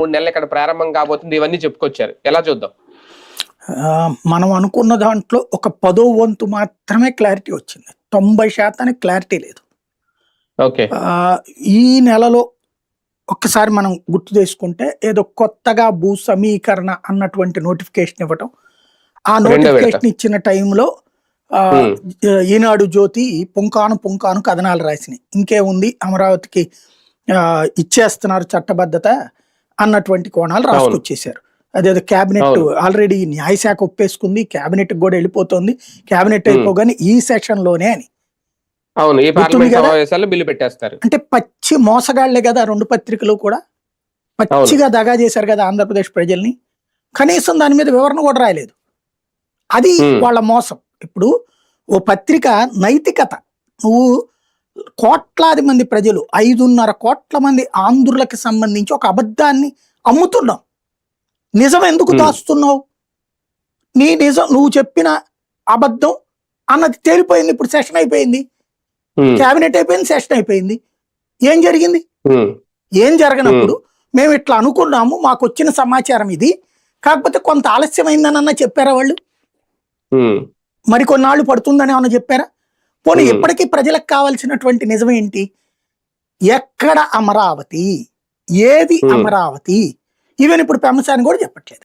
3 నెలలు ఇక్కడ ప్రారంభం కాబోతుంది, ఇవన్నీ చెప్పుకొచ్చారు. ఎలా చూద్దాం? మనం అనుకున్న దాంట్లో ఒక 10వ వంతు మాత్రమే క్లారిటీ వచ్చింది. 90% క్లారిటీ లేదు. ఓకే. ఈ నెలలో ఒక్కసారి మనం గుర్తు చేసుకుంటే ఏదో కొత్తగా భూ సమీకరణ అన్నటువంటి నోటిఫికేషన్ ఇవ్వటం, ఆ నోటిఫికేషన్ ఇచ్చిన టైంలో ఈనాడు జ్యోతి పుంకాను కథనాలు రాసినాయి. ఇంకేముంది, అమరావతికి ఇచ్చేస్తున్నారు చట్టబద్ధత అన్నటువంటి కోణాలు రాసుకొచ్చేసారు. అదేదో క్యాబినెట్ ఆల్రెడీ న్యాయశాఖ ఒప్పేసుకుంది, క్యాబినెట్ కూడా వెళ్ళిపోతుంది, క్యాబినెట్ అయిపోగానే ఈ సెషన్ లోనే అని. అంటే పచ్చి మోసగాళ్లే కదా 2 పత్రికలు కూడా, పచ్చిగా దగా చేశారు కదా ఆంధ్రప్రదేశ్ ప్రజల్ని. కనీసం దాని మీద వివరణ కూడా రాయలేదు. అది వాళ్ళ మోసం. ఇప్పుడు ఓ పత్రిక నైతికత, నువ్వు కోట్లాది మంది ప్రజలు 5.5 కోట్ల మంది ఆంధ్రులకు సంబంధించి ఒక అబద్ధాన్ని అమ్ముతున్నావు. నిజం ఎందుకు దాస్తున్నావు? నీ నిజం, నువ్వు చెప్పిన అబద్ధం అన్నది తేలిపోయింది. ఇప్పుడు సెషన్ అయిపోయింది, క్యాబినెట్ అయిపోయింది, సెషన్ అయిపోయింది. ఏం జరిగింది? ఏం జరగనప్పుడు మేము ఇట్లా అనుకున్నాము, మాకు వచ్చిన సమాచారం ఇది, కాకపోతే కొంత ఆలస్యమైందని చెప్పారా వాళ్ళు? మరికొన్నాళ్ళు పడుతుందని ఏమన్నా చెప్పారా? పోనీ ఇప్పటికీ ప్రజలకు కావాల్సినటువంటి నిజం ఏంటి? ఎక్కడ అమరావతి, ఏది అమరావతి? ఈవెన్ ఇప్పుడు పెమ్మసాని కూడా చెప్పట్లేదు.